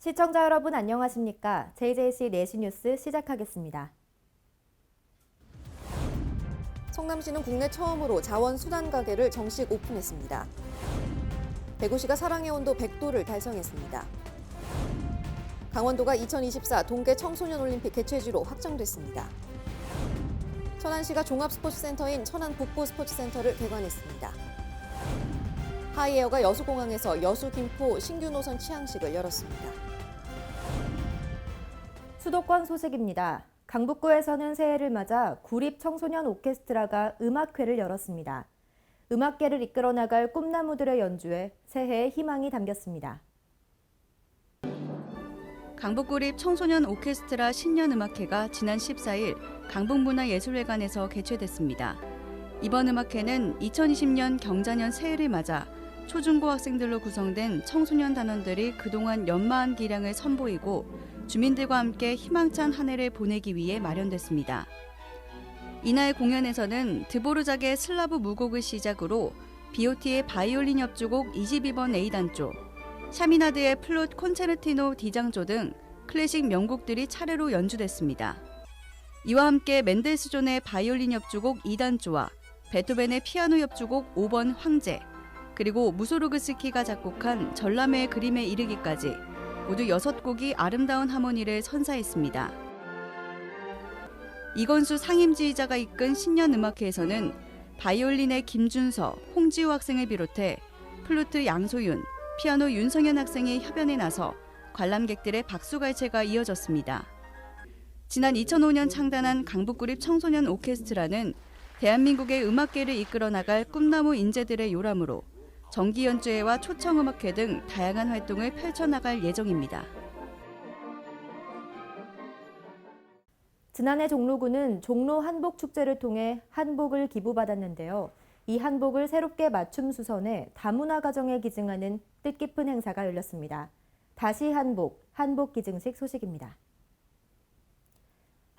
시청자 여러분 안녕하십니까? JJC 4시 뉴스 시작하겠습니다. 성남시는 국내 처음으로 자원순환 가게를 정식 오픈했습니다. 대구시가 사랑의 온도 100도를 달성했습니다. 강원도가 2024 동계 청소년 올림픽 개최지로 확정됐습니다. 천안시가 종합스포츠센터인 천안 북부 스포츠센터를 개관했습니다. 하이에어가 여수공항에서 여수 김포 신규 노선 취항식을 열었습니다. 수도권 소식입니다. 강북구에서는 새해를 맞아 구립 청소년 오케스트라가 음악회를 열었습니다. 음악계를 이끌어 나갈 꿈나무들의 연주에 새해의 희망이 담겼습니다. 강북구립 청소년 오케스트라 신년음악회가 지난 14일 강북문화예술회관에서 개최됐습니다. 이번 음악회는 2020년 경자년 새해를 맞아 초중고 학생들로 구성된 청소년 단원들이 그동안 연마한 기량을 선보이고 주민들과 함께 희망찬 한 해를 보내기 위해 마련됐습니다. 이날 공연에서는 드보르작의 슬라브 무곡을 시작으로 BOT의 바이올린 협주곡 22번 A단조, 샤미나드의 플룻 콘체르티노 D장조 등 클래식 명곡들이 차례로 연주됐습니다. 이와 함께 멘델스존의 바이올린 협주곡 2단조와 베토벤의 피아노 협주곡 5번 황제, 그리고 무소르그스키가 작곡한 전람회의 그림에 이르기까지 모두 6곡이 아름다운 하모니를 선사했습니다. 이건수 상임지휘자가 이끈 신년음악회에서는 바이올린의 김준서, 홍지우 학생을 비롯해 플루트 양소윤, 피아노 윤성현 학생이 협연에 나서 관람객들의 박수갈채가 이어졌습니다. 지난 2005년 창단한 강북구립 청소년 오케스트라는 대한민국의 음악계를 이끌어 나갈 꿈나무 인재들의 요람으로 정기 연주회와 초청음악회 등 다양한 활동을 펼쳐나갈 예정입니다. 지난해 종로구는 종로 한복축제를 통해 한복을 기부받았는데요. 이 한복을 새롭게 맞춤 수선해 다문화 가정에 기증하는 뜻깊은 행사가 열렸습니다. 다시 한복, 한복 기증식 소식입니다.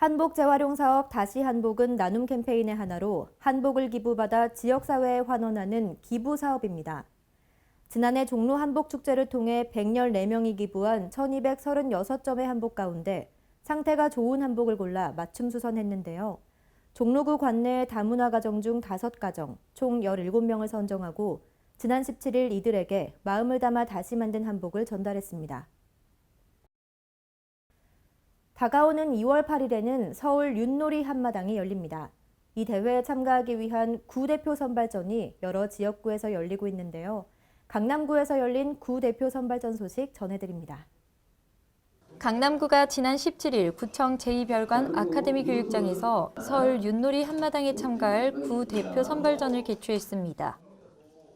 한복 재활용 사업 다시 한복은 나눔 캠페인의 하나로 한복을 기부받아 지역사회에 환원하는 기부 사업입니다. 지난해 종로 한복축제를 통해 114명이 기부한 1236점의 한복 가운데 상태가 좋은 한복을 골라 맞춤 수선했는데요. 종로구 관내 다문화 가정 중 5가정, 총 17명을 선정하고 지난 17일 이들에게 마음을 담아 다시 만든 한복을 전달했습니다. 다가오는 2월 8일에는 서울 윷놀이 한마당이 열립니다. 이 대회에 참가하기 위한 구 대표 선발전이 여러 지역구에서 열리고 있는데요. 강남구에서 열린 구 대표 선발전 소식 전해드립니다. 강남구가 지난 17일 구청 제2별관 아카데미 교육장에서 서울 윷놀이 한마당에 참가할 구 대표 선발전을 개최했습니다.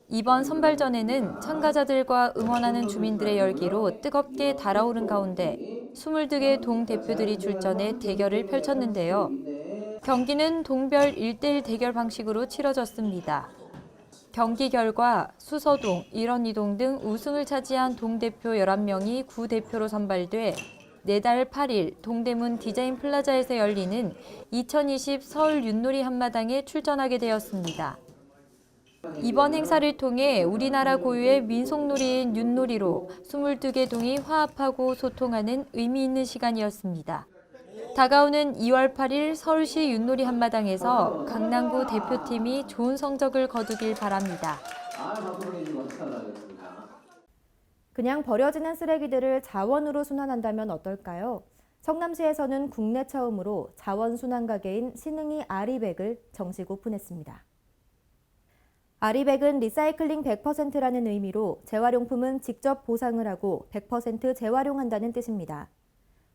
이번 선발전에는 참가자들과 응원하는 주민들의 열기로 뜨겁게 달아오른 가운데 22개 동 대표들이 출전해 대결을 펼쳤는데요. 경기는 동별 1대1 대결 방식으로 치러졌습니다. 경기 결과 수서동, 일원이동 등 우승을 차지한 동대표 11명이 구 대표로 선발돼 내달 8일 동대문 디자인 플라자에서 열리는 2020 서울 윷놀이 한마당에 출전하게 되었습니다. 이번 행사를 통해 우리나라 고유의 민속놀이인 윷놀이로 22개 동이 화합하고 소통하는 의미 있는 시간이었습니다. 다가오는 2월 8일 서울시 윷놀이 한마당에서 강남구 대표팀이 좋은 성적을 거두길 바랍니다. 그냥 버려지는 쓰레기들을 자원으로 순환한다면 어떨까요? 성남시에서는 국내 처음으로 자원순환 가게인 신흥이 아리백을 정식 오픈했습니다. 아리백은 리사이클링 100%라는 의미로 재활용품은 직접 보상을 하고 100% 재활용한다는 뜻입니다.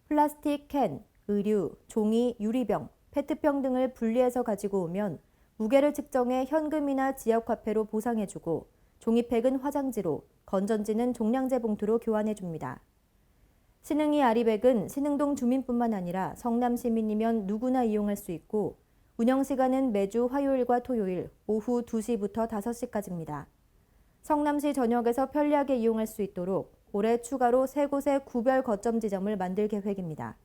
플라스틱 캔, 의류, 종이, 유리병, 페트병 등을 분리해서 가지고 오면 무게를 측정해 현금이나 지역화폐로 보상해주고 종이팩은 화장지로, 건전지는 종량제 봉투로 교환해줍니다. 신흥이 아리백은 신흥동 주민뿐만 아니라 성남 시민이면 누구나 이용할 수 있고 운영시간은 매주 화요일과 토요일 오후 2시부터 5시까지입니다. 성남시 전역에서 편리하게 이용할 수 있도록 올해 추가로 3곳의 구별 거점 지점을 만들 계획입니다.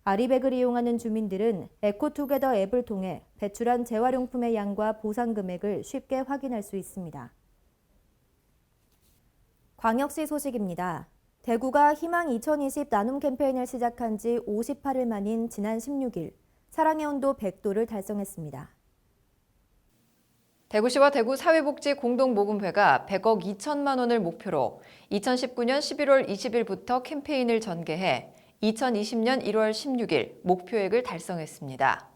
아리백을 이용하는 주민들은 에코투게더 앱을 통해 배출한 재활용품의 양과 보상 금액을 쉽게 확인할 수 있습니다. 광역시 소식입니다. 대구가 희망 2020 나눔 캠페인을 시작한 지 58일 만인 지난 16일, 사랑의 온도 100도를 달성했습니다. 대구시와 대구사회복지공동모금회가 100억 2천만 원을 목표로 2019년 11월 20일부터 캠페인을 전개해 2020년 1월 16일 목표액을 달성했습니다.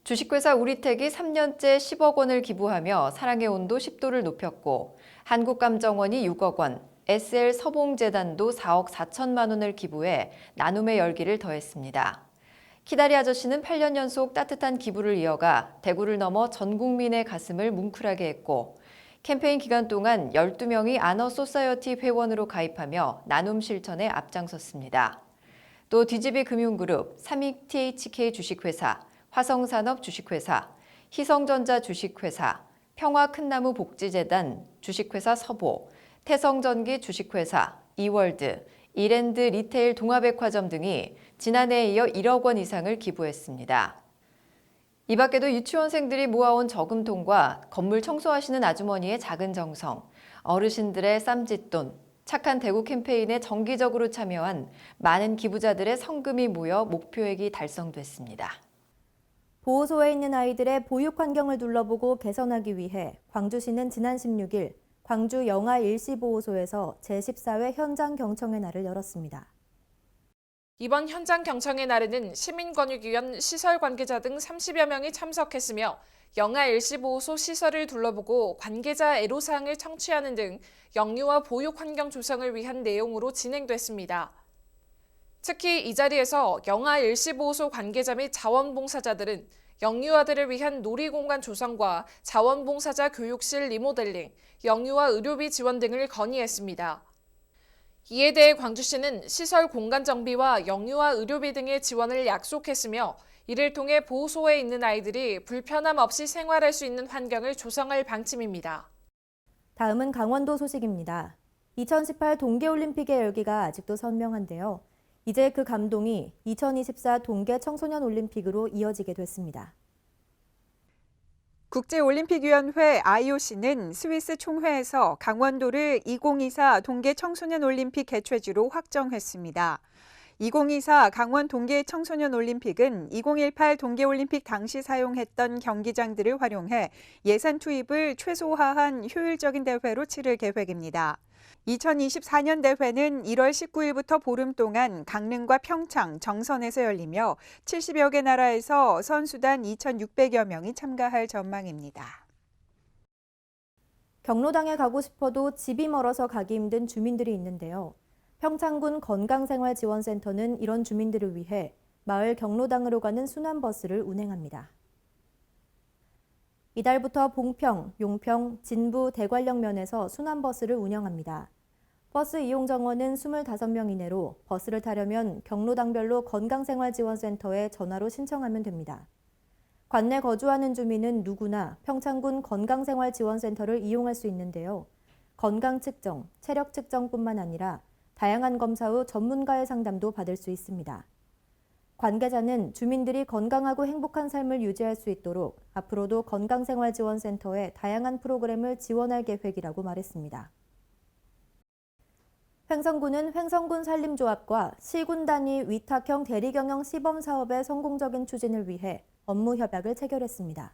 주식회사 우리택이 3년째 10억 원을 기부하며 사랑의 온도 10도를 높였고 한국감정원이 6억 원, SL서봉재단도 4억 4천만 원을 기부해 나눔의 열기를 더했습니다. 키다리 아저씨는 8년 연속 따뜻한 기부를 이어가 대구를 넘어 전 국민의 가슴을 뭉클하게 했고 캠페인 기간 동안 12명이 아너 소사이어티 회원으로 가입하며 나눔 실천에 앞장섰습니다. 또 DGB 금융그룹, 삼익 THK 주식회사, 화성산업 주식회사, 희성전자 주식회사, 평화큰나무 복지재단, 주식회사 서보, 태성전기 주식회사, 이월드, 이랜드 리테일 동아백화점 등이 지난해에 이어 1억 원 이상을 기부했습니다. 이 밖에도 유치원생들이 모아온 저금통과 건물 청소하시는 아주머니의 작은 정성, 어르신들의 쌈짓돈, 착한 대구 캠페인에 정기적으로 참여한 많은 기부자들의 성금이 모여 목표액이 달성됐습니다. 보호소에 있는 아이들의 보육 환경을 둘러보고 개선하기 위해 광주시는 지난 16일 광주 영아 일시보호소에서 제14회 현장 경청의 날을 열었습니다. 이번 현장 경청의 날에는 시민권익위원 시설 관계자 등 30여 명이 참석했으며 영아 일시보호소 시설을 둘러보고 관계자 애로사항을 청취하는 등 영유아 보육 환경 조성을 위한 내용으로 진행됐습니다. 특히 이 자리에서 영아 일시보호소 관계자 및 자원봉사자들은 영유아들을 위한 놀이공간 조성과 자원봉사자 교육실 리모델링, 영유아 의료비 지원 등을 건의했습니다. 이에 대해 광주시는 시설 공간 정비와 영유아 의료비 등의 지원을 약속했으며 이를 통해 보호소에 있는 아이들이 불편함 없이 생활할 수 있는 환경을 조성할 방침입니다. 다음은 강원도 소식입니다. 2018 동계올림픽의 열기가 아직도 선명한데요. 이제 그 감동이 2024 동계 청소년 올림픽으로 이어지게 됐습니다. 국제올림픽위원회 IOC는 스위스 총회에서 강원도를 2024 동계 청소년 올림픽 개최지로 확정했습니다. 2024 강원 동계 청소년 올림픽은 2018 동계올림픽 당시 사용했던 경기장들을 활용해 예산 투입을 최소화한 효율적인 대회로 치를 계획입니다. 2024년 대회는 1월 19일부터 보름 동안 강릉과 평창, 정선에서 열리며 70여 개 나라에서 선수단 2,600여 명이 참가할 전망입니다. 경로당에 가고 싶어도 집이 멀어서 가기 힘든 주민들이 있는데요. 평창군 건강생활지원센터는 이런 주민들을 위해 마을 경로당으로 가는 순환버스를 운행합니다. 이달부터 봉평, 용평, 진부, 대관령면에서 순환버스를 운영합니다. 버스 이용 정원은 25명 이내로 버스를 타려면 경로당별로 건강생활지원센터에 전화로 신청하면 됩니다. 관내 거주하는 주민은 누구나 평창군 건강생활지원센터를 이용할 수 있는데요. 건강 측정, 체력 측정뿐만 아니라 다양한 검사 후 전문가의 상담도 받을 수 있습니다. 관계자는 주민들이 건강하고 행복한 삶을 유지할 수 있도록 앞으로도 건강생활지원센터에 다양한 프로그램을 지원할 계획이라고 말했습니다. 횡성군은 횡성군 산림조합과 시군 단위 위탁형 대리경영 시범사업의 성공적인 추진을 위해 업무 협약을 체결했습니다.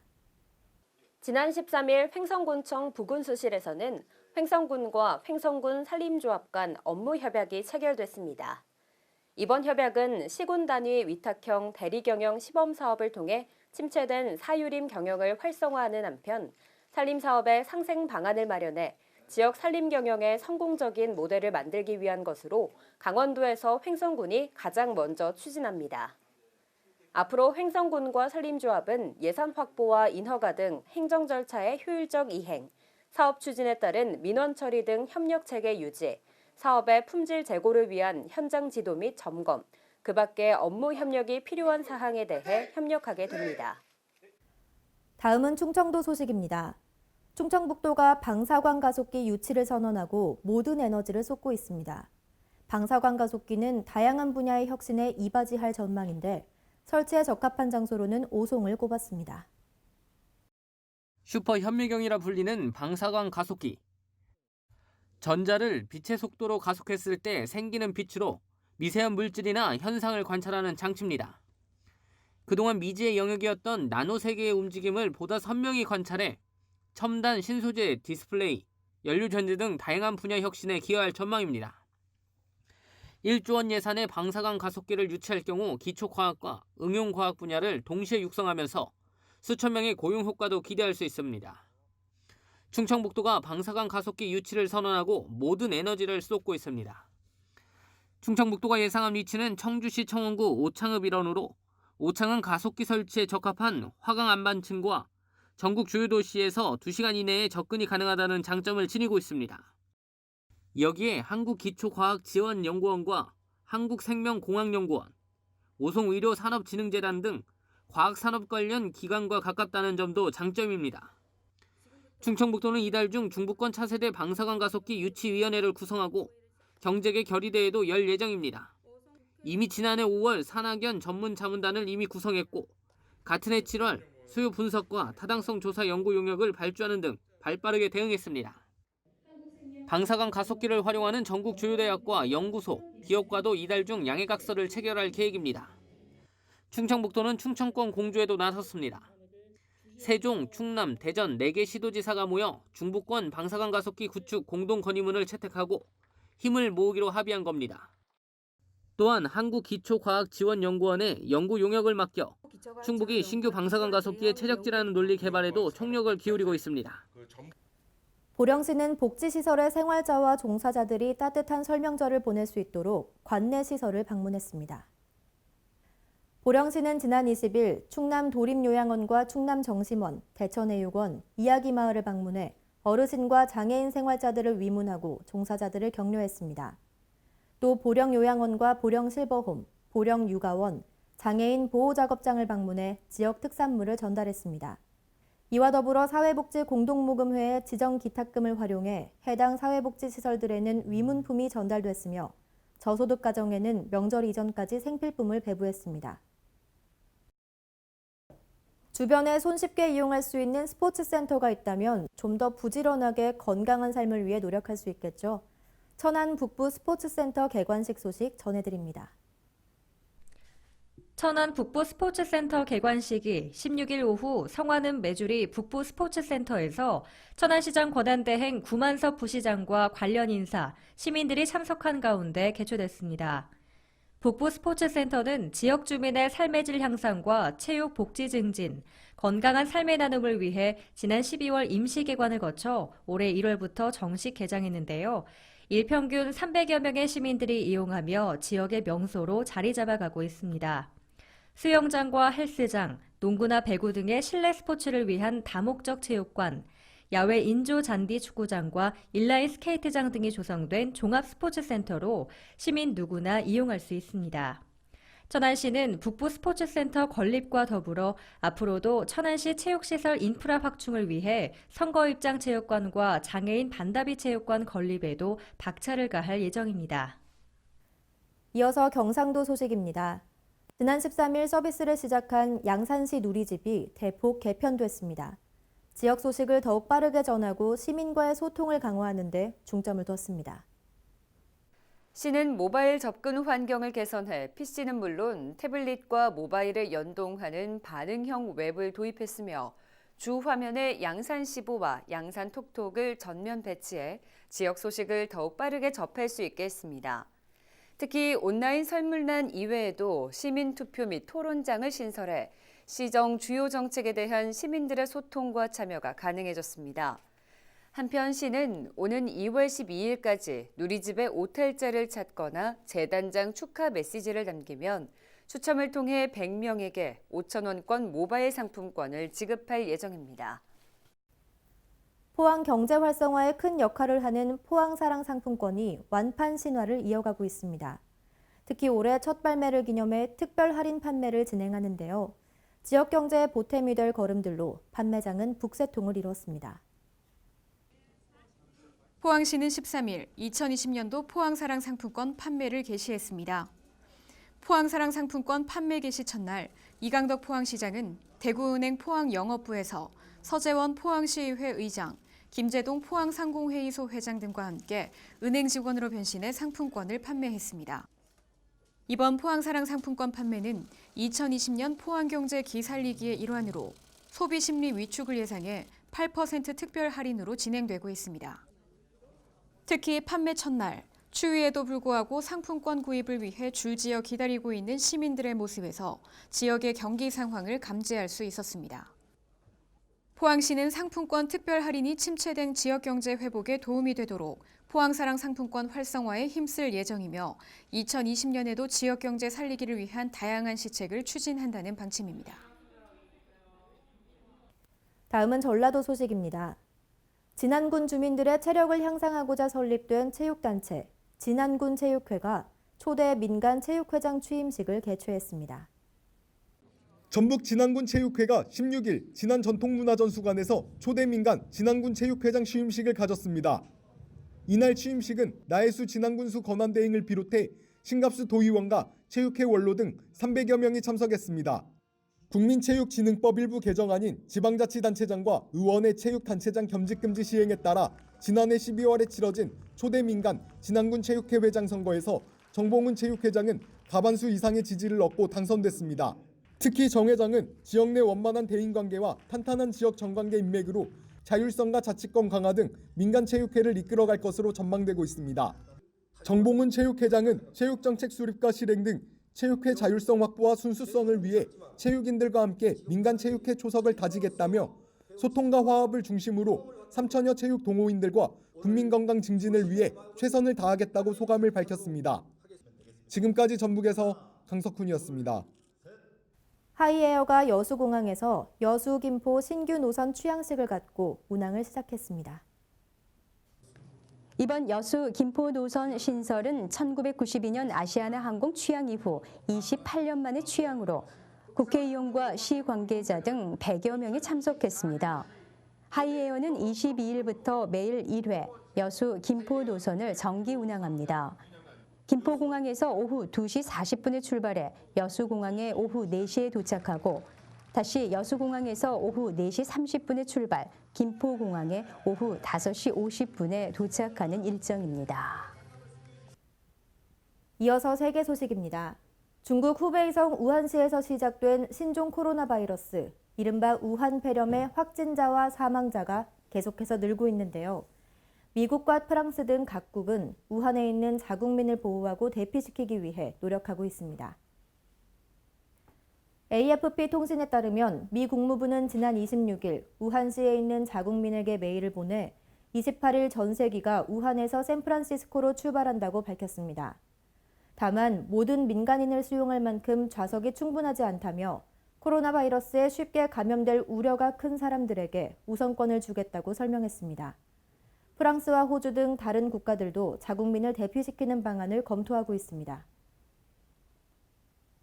지난 13일 횡성군청 부군수실에서는 횡성군과 횡성군 산림조합 간 업무 협약이 체결됐습니다. 이번 협약은 시군 단위 위탁형 대리경영 시범사업을 통해 침체된 사유림 경영을 활성화하는 한편 산림사업의 상생 방안을 마련해 지역 산림 경영의 성공적인 모델을 만들기 위한 것으로 강원도에서 횡성군이 가장 먼저 추진합니다. 앞으로 횡성군과 산림조합은 예산 확보와 인허가 등 행정 절차의 효율적 이행, 사업 추진에 따른 민원 처리 등 협력 체계 유지, 사업의 품질 제고를 위한 현장 지도 및 점검, 그 밖에 업무 협력이 필요한 사항에 대해 협력하게 됩니다. 다음은 충청도 소식입니다. 충청북도가 방사광 가속기 유치를 선언하고 모든 에너지를 쏟고 있습니다. 방사광 가속기는 다양한 분야의 혁신에 이바지할 전망인데 설치에 적합한 장소로는 오송을 꼽았습니다. 슈퍼 현미경이라 불리는 방사광 가속기. 전자를 빛의 속도로 가속했을 때 생기는 빛으로 미세한 물질이나 현상을 관찰하는 장치입니다. 그동안 미지의 영역이었던 나노세계의 움직임을 보다 선명히 관찰해 첨단 신소재 디스플레이, 연료전지 등 다양한 분야 혁신에 기여할 전망입니다. 1조 원 예산의 방사광 가속기를 유치할 경우 기초과학과 응용과학 분야를 동시에 육성하면서 수천 명의 고용 효과도 기대할 수 있습니다. 충청북도가 방사광 가속기 유치를 선언하고 모든 에너지를 쏟고 있습니다. 충청북도가 예상한 위치는 청주시 청원구 오창읍 일원으로 오창은 가속기 설치에 적합한 화강 안반층과 전국 주요 도시에서 2시간 이내에 접근이 가능하다는 장점을 지니고 있습니다. 여기에 한국기초과학지원연구원과 한국생명공학연구원, 오송의료산업진흥재단 등 과학산업 관련 기관과 가깝다는 점도 장점입니다. 충청북도는 이달 중 중부권 차세대 방사광 가속기 유치위원회를 구성하고 경제계 결의대회도 열 예정입니다. 이미 지난해 5월 산학연 전문 자문단을 이미 구성했고 같은 해 7월 수요 분석과 타당성 조사 연구 용역을 발주하는 등 발빠르게 대응했습니다. 방사광 가속기를 활용하는 전국 주요 대학과 연구소, 기업과도 이달 중 양해각서를 체결할 계획입니다. 충청북도는 충청권 공조에도 나섰습니다. 세종, 충남, 대전 4개 시도지사가 모여 중부권 방사광 가속기 구축 공동 건의문을 채택하고 힘을 모으기로 합의한 겁니다. 또한 한국기초과학지원연구원에 연구 용역을 맡겨 충북이 신규 방사광 가속기의 최적지라는 논리 개발에도 총력을 기울이고 있습니다. 보령시는 복지시설의 생활자와 종사자들이 따뜻한 설명절을 보낼 수 있도록 관내시설을 방문했습니다. 보령시는 지난 20일 충남 도림요양원과 충남정심원, 대천해육원, 이야기마을을 방문해 어르신과 장애인 생활자들을 위문하고 종사자들을 격려했습니다. 또 보령요양원과 보령실버홈, 보령육아원, 장애인 보호작업장을 방문해 지역 특산물을 전달했습니다. 이와 더불어 사회복지공동모금회의 지정기탁금을 활용해 해당 사회복지시설들에는 위문품이 전달됐으며 저소득 가정에는 명절 이전까지 생필품을 배부했습니다. 주변에 손쉽게 이용할 수 있는 스포츠센터가 있다면 좀 더 부지런하게 건강한 삶을 위해 노력할 수 있겠죠. 천안 북부 스포츠센터 개관식 소식 전해드립니다. 천안 북부 스포츠센터 개관식이 16일 오후 성화는 메주리 북부 스포츠센터에서 천안시장 권한대행 구만섭 부시장과 관련 인사, 시민들이 참석한 가운데 개최됐습니다. 북부 스포츠센터는 지역 주민의 삶의 질 향상과 체육 복지 증진, 건강한 삶의 나눔을 위해 지난 12월 임시 개관을 거쳐 올해 1월부터 정식 개장했는데요. 일평균 300여 명의 시민들이 이용하며 지역의 명소로 자리 잡아가고 있습니다. 수영장과 헬스장, 농구나 배구 등의 실내 스포츠를 위한 다목적 체육관, 야외 인조 잔디 축구장과 인라인 스케이트장 등이 조성된 종합 스포츠센터로 시민 누구나 이용할 수 있습니다. 천안시는 북부 스포츠센터 건립과 더불어 앞으로도 천안시 체육시설 인프라 확충을 위해 선거입장 체육관과 장애인 반다비 체육관 건립에도 박차를 가할 예정입니다. 이어서 경상도 소식입니다. 지난 13일 서비스를 시작한 양산시 누리집이 대폭 개편됐습니다. 지역 소식을 더욱 빠르게 전하고 시민과의 소통을 강화하는 데 중점을 뒀습니다. 시는 모바일 접근 환경을 개선해 PC는 물론 태블릿과 모바일을 연동하는 반응형 웹을 도입했으며 주 화면에 양산시보와 양산톡톡을 전면 배치해 지역 소식을 더욱 빠르게 접할 수 있게 했습니다. 특히 온라인 설문란 이외에도 시민투표 및 토론장을 신설해 시정 주요 정책에 대한 시민들의 소통과 참여가 가능해졌습니다. 한편 시는 오는 2월 12일까지 누리집의 오탈자를 찾거나 재단장 축하 메시지를 남기면 추첨을 통해 100명에게 5,000원권 모바일 상품권을 지급할 예정입니다. 포항 경제 활성화에 큰 역할을 하는 포항사랑 상품권이 완판 신화를 이어가고 있습니다. 특히 올해 첫 발매를 기념해 특별 할인 판매를 진행하는데요. 지역 경제의 보탬이 될 걸음들로 판매장은 북새통을 이뤘습니다. 포항시는 13일 2020년도 포항사랑 상품권 판매를 개시했습니다. 포항사랑 상품권 판매 개시 첫날 이강덕 포항시장은 대구은행 포항영업부에서 서재원 포항시의회 의장, 김재동 포항상공회의소 회장 등과 함께 은행 직원으로 변신해 상품권을 판매했습니다. 이번 포항사랑 상품권 판매는 2020년 포항경제 기살리기의 일환으로 소비심리 위축을 예상해 8% 특별 할인으로 진행되고 있습니다. 특히 판매 첫날, 추위에도 불구하고 상품권 구입을 위해 줄지어 기다리고 있는 시민들의 모습에서 지역의 경기 상황을 감지할 수 있었습니다. 포항시는 상품권 특별 할인이 침체된 지역 경제 회복에 도움이 되도록 포항사랑 상품권 활성화에 힘쓸 예정이며 2020년에도 지역 경제 살리기를 위한 다양한 시책을 추진한다는 방침입니다. 다음은 전라도 소식입니다. 진안군 주민들의 체력을 향상하고자 설립된 체육단체 진안군 체육회가 초대 민간 체육회장 취임식을 개최했습니다. 전북 진안군 체육회가 16일 진안전통문화전수관에서 초대 민간 진안군 체육회장 취임식을 가졌습니다. 이날 취임식은 나혜수 진안군수 권한대행을 비롯해 신갑수 도의원과 체육회 원로 등 300여 명이 참석했습니다. 국민체육진흥법 일부 개정안인 지방자치단체장과 의원의 체육단체장 겸직금지 시행에 따라 지난해 12월에 치러진 초대 민간 진안군 체육회 회장 선거에서 정봉훈 체육회장은 과반수 이상의 지지를 얻고 당선됐습니다. 특히 정 회장은 지역 내 원만한 대인관계와 탄탄한 지역 정관계 인맥으로 자율성과 자치권 강화 등 민간 체육회를 이끌어갈 것으로 전망되고 있습니다. 정봉훈 체육회장은 체육정책 수립과 실행 등 체육회 자율성 확보와 순수성을 위해 체육인들과 함께 민간 체육회 초석을 다지겠다며 소통과 화합을 중심으로 3천여 체육 동호인들과 국민 건강 증진을 위해 최선을 다하겠다고 소감을 밝혔습니다. 지금까지 전북에서 강석훈이었습니다. 하이에어가 여수공항에서 여수 김포 신규 노선 취항식을 갖고 운항을 시작했습니다. 이번 여수 김포 노선 신설은 1992년 아시아나 항공 취항 이후 28년 만의 취항으로 국회의원과 시 관계자 등 100여 명이 참석했습니다. 하이에어는 22일부터 매일 1회 여수 김포 노선을 정기 운항합니다. 김포공항에서 오후 2시 40분에 출발해 여수공항에 오후 4시에 도착하고 다시 여수공항에서 오후 4시 30분에 출발, 김포공항에 오후 5시 50분에 도착하는 일정입니다. 이어서 세계 소식입니다. 중국 후베이성 우한시에서 시작된 신종 코로나 바이러스, 이른바 우한 폐렴의 확진자와 사망자가 계속해서 늘고 있는데요. 미국과 프랑스 등 각국은 우한에 있는 자국민을 보호하고 대피시키기 위해 노력하고 있습니다. AFP 통신에 따르면 미 국무부는 지난 26일 우한시에 있는 자국민에게 메일을 보내 28일 전세기가 우한에서 샌프란시스코로 출발한다고 밝혔습니다. 다만 모든 민간인을 수용할 만큼 좌석이 충분하지 않다며 코로나 바이러스에 쉽게 감염될 우려가 큰 사람들에게 우선권을 주겠다고 설명했습니다. 프랑스와 호주 등 다른 국가들도 자국민을 대피시키는 방안을 검토하고 있습니다.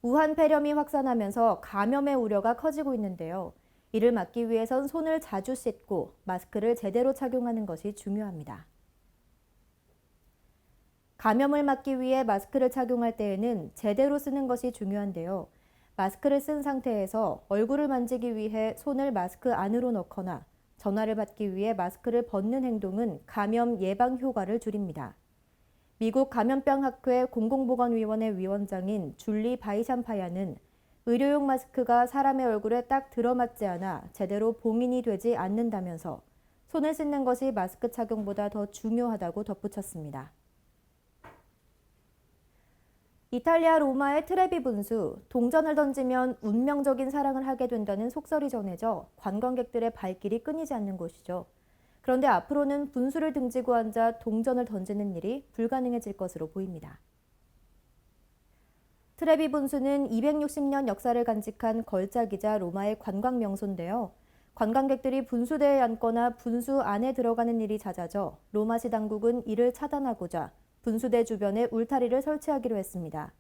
우한 폐렴이 확산하면서 감염의 우려가 커지고 있는데요. 이를 막기 위해선 손을 자주 씻고 마스크를 제대로 착용하는 것이 중요합니다. 감염을 막기 위해 마스크를 착용할 때에는 제대로 쓰는 것이 중요한데요. 마스크를 쓴 상태에서 얼굴을 만지기 위해 손을 마스크 안으로 넣거나 전화를 받기 위해 마스크를 벗는 행동은 감염 예방 효과를 줄입니다. 미국 감염병학회 공공보건위원회 위원장인 줄리 바이샴파야는 의료용 마스크가 사람의 얼굴에 딱 들어맞지 않아 제대로 봉인이 되지 않는다면서 손을 씻는 것이 마스크 착용보다 더 중요하다고 덧붙였습니다. 이탈리아 로마의 트레비 분수, 동전을 던지면 운명적인 사랑을 하게 된다는 속설이 전해져 관광객들의 발길이 끊이지 않는 곳이죠. 그런데 앞으로는 분수를 등지고 앉아 동전을 던지는 일이 불가능해질 것으로 보입니다. 트레비 분수는 260년 역사를 간직한 걸작이자 로마의 관광 명소인데요. 관광객들이 분수대에 앉거나 분수 안에 들어가는 일이 잦아져 로마시 당국은 이를 차단하고자 분수대 주변에 울타리를 설치하기로 했습니다.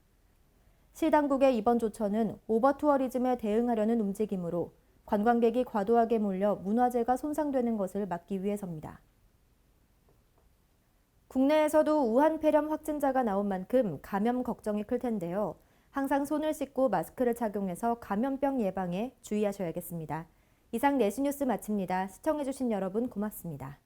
시 당국의 이번 조처는 오버투어리즘에 대응하려는 움직임으로 관광객이 과도하게 몰려 문화재가 손상되는 것을 막기 위해서입니다. 국내에서도 우한 폐렴 확진자가 나온 만큼 감염 걱정이 클 텐데요. 항상 손을 씻고 마스크를 착용해서 감염병 예방에 주의하셔야겠습니다. 이상 내시뉴스 마칩니다. 시청해주신 여러분 고맙습니다.